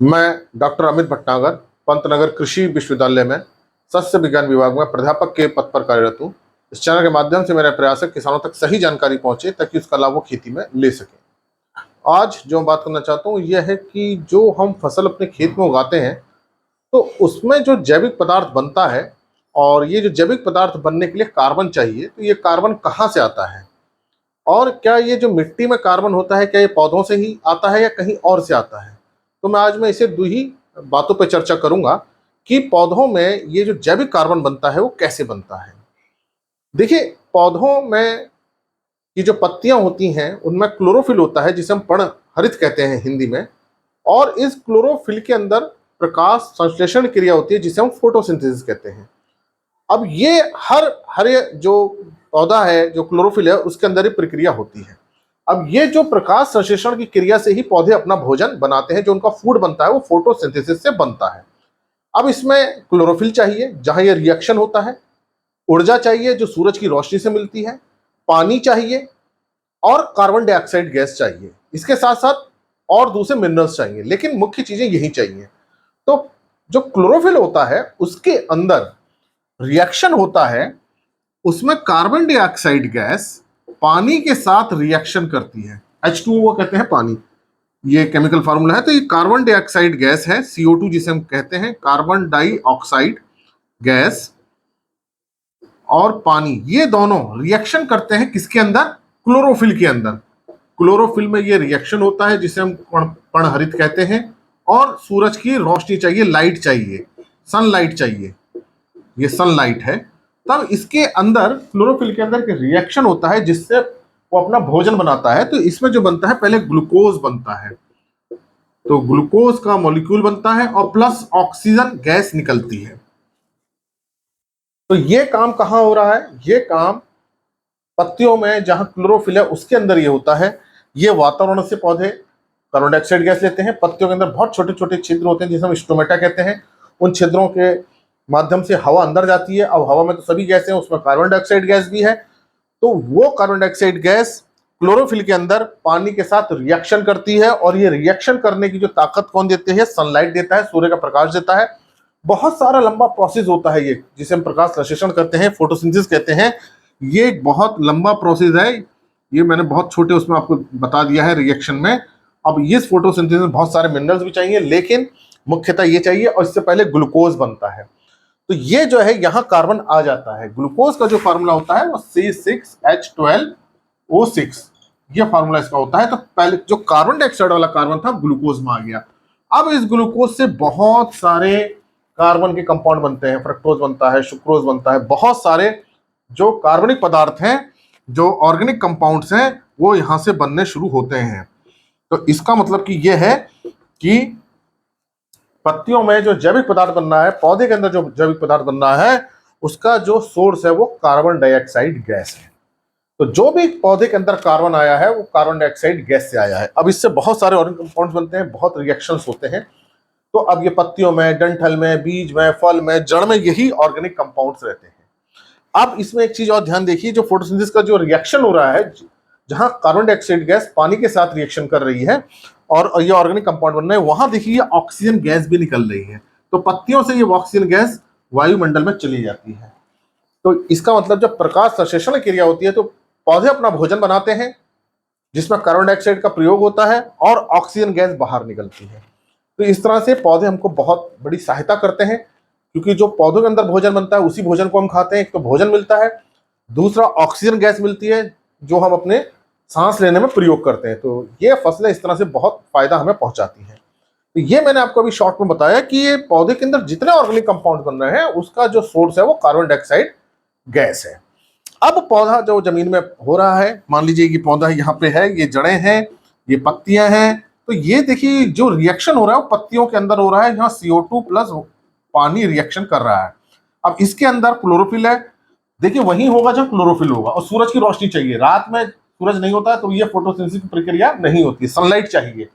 मैं डॉक्टर अमित भटनागर पंतनगर कृषि विश्वविद्यालय में सस्य विज्ञान विभाग में प्राध्यापक के पद पर कार्यरत हूँ। इस चैनल के माध्यम से मेरा प्रयास है किसानों तक सही जानकारी पहुंचे ताकि उसका लाभ वो खेती में ले सकें। आज जो मैं बात करना चाहता हूँ यह है कि जो हम फसल अपने खेत में उगाते हैं तो उसमें जो जैविक पदार्थ बनता है और ये जो जैविक पदार्थ बनने के लिए कार्बन चाहिए, तो ये कार्बन कहाँ से आता है और क्या ये जो मिट्टी में कार्बन होता है क्या ये पौधों से ही आता है या कहीं और से आता है। तो मैं इसे दो ही बातों पर चर्चा करूंगा कि पौधों में ये जो जैविक कार्बन बनता है वो कैसे बनता है। देखिए, पौधों में की जो पत्तियां होती हैं उनमें क्लोरोफिल होता है जिसे हम पर्णहरित कहते हैं हिंदी में, और इस क्लोरोफिल के अंदर प्रकाश संश्लेषण क्रिया होती है जिसे हम फोटोसिंथेसिस कहते हैं। अब ये हर हरे जो पौधा है, जो क्लोरोफिल है, उसके अंदर ही प्रक्रिया होती है। अब ये जो प्रकाश संश्लेषण की क्रिया से ही पौधे अपना भोजन बनाते हैं, जो उनका फूड बनता है वो फोटोसिंथेसिस से बनता है। अब इसमें क्लोरोफिल चाहिए जहां ये रिएक्शन होता है, ऊर्जा चाहिए जो सूरज की रोशनी से मिलती है, पानी चाहिए और कार्बन डाइऑक्साइड गैस चाहिए। इसके साथ साथ और दूसरे मिनरल्स चाहिए, लेकिन मुख्य चीजें यही चाहिए। तो जो क्लोरोफिल होता है उसके अंदर रिएक्शन होता है, उसमें कार्बन डाइऑक्साइड गैस पानी के साथ रिएक्शन करती है। H2O कहते हैं पानी, ये केमिकल फार्मूला है। तो ये कार्बन डाइऑक्साइड गैस है, CO2 जिसे हम कहते हैं, कार्बन डाइऑक्साइड गैस और पानी, ये दोनों रिएक्शन करते हैं किसके अंदर? क्लोरोफिल के अंदर। क्लोरोफिल में ये रिएक्शन होता है जिसे हम पर्णहरित कहते हैं, और सूरज की रोशनी चाहिए, लाइट चाहिए, सनलाइट चाहिए, ये सनलाइट है। तब इसके अंदर क्लोरोफिल के अंदर रिएक्शन होता है जिससे वो अपना भोजन बनाता है। तो इसमें जो बनता है, पहले ग्लूकोज बनता है, तो ग्लूकोज का मॉलिक्यूल बनता है और प्लस ऑक्सीजन गैस निकलती है। तो ये काम कहां हो रहा है? ये काम पत्तियों में जहां क्लोरोफिल है उसके अंदर ये होता है। ये वातावरण से पौधे कार्बन डाइऑक्साइड गैस लेते हैं। पत्तियों के अंदर बहुत छोटे छोटे छिद्र होते हैं जिसे हम स्टोमेटा कहते हैं। उन छिद्रों के माध्यम से हवा अंदर जाती है। अब हवा में तो सभी गैसें हैं, उसमें कार्बन डाइऑक्साइड गैस भी है। तो वो कार्बन डाइऑक्साइड गैस क्लोरोफिल के अंदर पानी के साथ रिएक्शन करती है, और ये रिएक्शन करने की जो ताकत कौन देते हैं? सनलाइट देता है, सूर्य का प्रकाश देता है। बहुत सारा लंबा प्रोसेस होता है ये, जिसे हम प्रकाश संश्लेषण करते हैं, फोटोसिंथेसिस कहते हैं। ये एक बहुत लंबा प्रोसेस है। ये मैंने बहुत छोटे उसमें आपको बता दिया है रिएक्शन में। अब इस फोटोसिंथेसिस में बहुत सारे मिनरल्स भी चाहिए, लेकिन मुख्यतः ये चाहिए, और इससे पहले ग्लूकोज बनता है। तो ये जो है यहाँ कार्बन आ जाता है। ग्लूकोज का जो फार्मूला होता है वो C6H12O6, ये फार्मूला इसका होता है। तो पहले जो कार्बन डाइऑक्साइड वाला कार्बन था ग्लूकोज में आ गया। अब इस ग्लूकोज से बहुत सारे कार्बन के कंपाउंड बनते हैं, फ्रक्टोज बनता है, सुक्रोज बनता है, बहुत सारे जो कार्बनिक पदार्थ हैं, जो ऑर्गेनिक कंपाउंड्स हैं, वो यहां से बनने शुरू होते हैं। तो इसका मतलब कि यह है कि पत्तियों में जो जैविक पदार्थ बन रहा है, पौधे के अंदर जो जैविक पदार्थ बन रहा है, उसका जो सोर्स है वो कार्बन डाइऑक्साइड गैस है। तो जो भी पौधे के अंदर कार्बन आया है वो कार्बन डाइऑक्साइड गैस से आया है। अब इससे बहुत सारे ऑर्गेनिक कंपाउंड्स बनते हैं, बहुत रिएक्शंस होते हैं। तो अब ये पत्तियों में, डंठल में, बीज में, फल में, जड़ में यही ऑर्गेनिक कंपाउंड्स रहते हैं। अब इसमें एक चीज और ध्यान देखिए, जो फोटोसिंथेसिस का जो रिएक्शन हो रहा है, जहां कार्बन डाइऑक्साइड गैस पानी के साथ रिएक्शन कर रही है और ये ऑर्गेनिक कंपाउंड बन रहे हैं, वहां देखिए ऑक्सीजन गैस भी निकल रही है। तो पत्तियों से ये ऑक्सीजन गैस वायुमंडल में चली जाती है। तो इसका मतलब जब प्रकाश संश्लेषण क्रिया होती है तो पौधे अपना भोजन बनाते हैं जिसमें कार्बन डाइऑक्साइड का प्रयोग होता है और ऑक्सीजन गैस बाहर निकलती है। तो इस तरह से पौधे हमको बहुत बड़ी सहायता करते हैं, क्योंकि जो पौधों के अंदर भोजन बनता है उसी भोजन को हम खाते हैं। एक तो भोजन मिलता है, दूसरा ऑक्सीजन गैस मिलती है जो हम अपने सांस लेने में प्रयोग करते हैं। तो ये फसलें इस तरह से बहुत फायदा हमें पहुंचाती हैं। तो ये मैंने आपको अभी शॉर्ट में बताया कि ये पौधे के अंदर जितने ऑर्गेनिक कंपाउंड बन रहे हैं उसका जो सोर्स है वो कार्बन डाइऑक्साइड गैस है। अब पौधा जो जमीन में हो रहा है, मान लीजिए कि पौधा यहाँ पे है, ये जड़ें हैं, ये पत्तियां हैं। तो ये देखिए जो रिएक्शन हो रहा है वो पत्तियों के अंदर हो रहा है, जहाँ CO2 प्लस पानी रिएक्शन कर रहा है। अब इसके अंदर क्लोरोफिल है, देखिए वही होगा जहाँ क्लोरोफिल होगा, और सूरज की रोशनी चाहिए। रात में सूरज नहीं होता है तो ये फोटोसिंथेसिस की प्रक्रिया नहीं होती, सनलाइट चाहिए,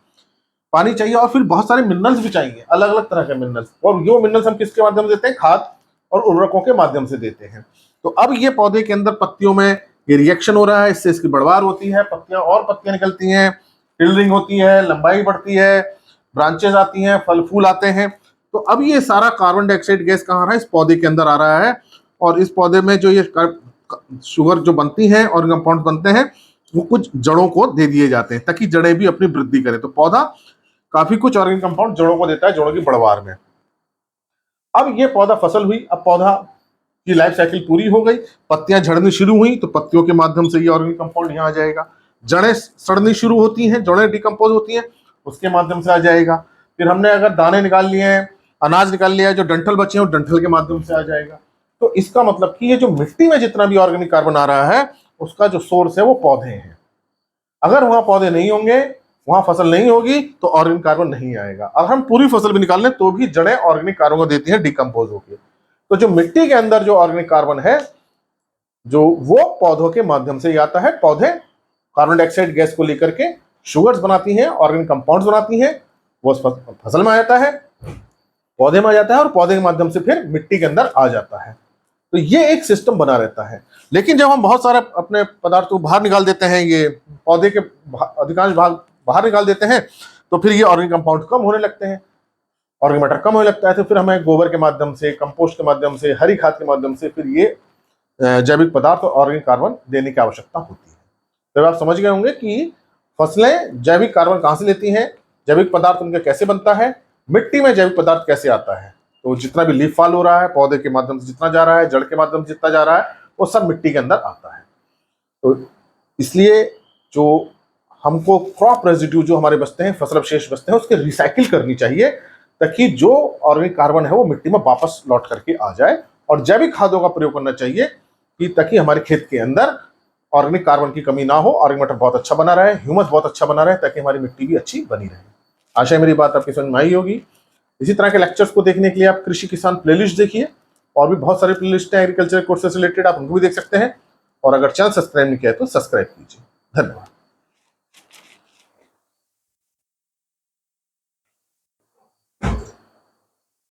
पानी चाहिए, और फिर बहुत सारे मिनरल्स भी चाहिए, अलग अलग तरह के मिनरल्स। और ये मिनरल्स हम किसके माध्यम से देते हैं? खाद और उर्वरकों के माध्यम से देते हैं। तो अब ये पौधे के अंदर पत्तियों में ये रिएक्शन हो रहा है, इससे इसकी बढ़वार होती है, पत्तियां और पत्तियां निकलती हैं, टिलरिंग होती है, लंबाई बढ़ती है, ब्रांचेज आती हैं, फल फूल आते हैं। तो अब ये सारा कार्बन डाइऑक्साइड गैस कहाँ आ रहा है, इस पौधे के अंदर आ रहा है, और इस पौधे में जो ये शुगर जो बनती हैं और कंपाउंड बनते हैं वो कुछ जड़ों को दे दिए जाते हैं ताकि जड़ें भी अपनी वृद्धि करें। तो पौधा काफी कुछ ऑर्गेनिक कंपाउंड जड़ों को देता है, जड़ों की बढ़वार में। अब ये पौधा फसल हुई, अब पौधा की लाइफ साइकिल पूरी हो गई, पत्तियां झड़नी शुरू हुई तो पत्तियों के माध्यम से ये ऑर्गेनिक कंपाउंड यहाँ आ जाएगा। जड़ें सड़नी शुरू होती हैं, जड़ें डिकम्पोज होती हैं, उसके माध्यम से आ जाएगा। फिर हमने अगर दाने निकाल लिए हैं, अनाज निकाल लिया है, जो डंठल बचे हैं वो डंठल के माध्यम से आ जाएगा। तो इसका मतलब कि ये जो मिट्टी में जितना भी ऑर्गेनिक कार्बन आ रहा है उसका जो सोर्स है वो पौधे हैं। अगर वहां पौधे नहीं होंगे, वहां फसल नहीं होगी तो ऑर्गेनिक कार्बन नहीं आएगा। अगर हम पूरी फसल भी निकाल लें तो भी जड़ें ऑर्गेनिक कार्बन को देती हैं डिकम्पोज होकर। तो जो मिट्टी के अंदर जो ऑर्गेनिक कार्बन है जो वो पौधों के माध्यम से आता है। पौधे कार्बन डाइऑक्साइड गैस को लेकर के शुगर्स बनाती हैं, ऑर्गेनिक कंपाउंड्स बनाती हैं, वो फसल में आ जाता है, पौधे में आ जाता है, और पौधे के माध्यम से फिर मिट्टी के अंदर आ जाता है। तो ये एक सिस्टम बना रहता है। लेकिन जब हम बहुत सारे अपने पदार्थ को बाहर निकाल देते हैं, ये पौधे के अधिकांश भाग बाहर निकाल देते हैं, तो फिर ये ऑर्गेनिक कंपाउंड कम होने लगते हैं, ऑर्गेनिक मैटर कम होने लगता है। तो फिर हमें गोबर के माध्यम से, कंपोस्ट के माध्यम से, हरी खाद के माध्यम से फिर ये जैविक पदार्थ और ऑर्गेनिक कार्बन देने की आवश्यकता होती है। तो आप समझ गए होंगे कि फसलें जैविक कार्बन कहाँ से लेती हैं, जैविक पदार्थ उनका कैसे बनता है, मिट्टी में जैविक पदार्थ कैसे आता है। तो जितना भी लीफ फॉल हो रहा है पौधे के माध्यम से जितना जा रहा है, जड़ के माध्यम से जितना जा रहा है, वो सब मिट्टी के अंदर आता है। तो इसलिए जो हमको क्रॉप रेजिड्यू जो हमारे बचते हैं, फसल अवशेष बचते हैं, उसके रिसाइकिल करनी चाहिए ताकि जो ऑर्गेनिक कार्बन है वो मिट्टी में वापस लौट करके आ जाए। और जैविक खादों का प्रयोग करना चाहिए कि ताकि हमारे खेत के अंदर ऑर्गेनिक कार्बन की कमी ना हो, ऑर्गेनिक मैटर बहुत अच्छा बना रहे, ह्यूमस बहुत अच्छा बना रहे, ताकि हमारी मिट्टी भी अच्छी बनी रहे। आशा है मेरी बात आपकी समझ में आई होगी। इसी तरह के लेक्चर्स को देखने के लिए आप कृषि किसान प्लेलिस्ट देखिए, और भी बहुत सारे प्लेलिस्ट हैं एग्रीकल्चर कोर्स से रिलेटेड, आप उनको भी देख सकते हैं। और अगर चैनल सब्सक्राइब नहीं किया है तो सब्सक्राइब कीजिए। धन्यवाद।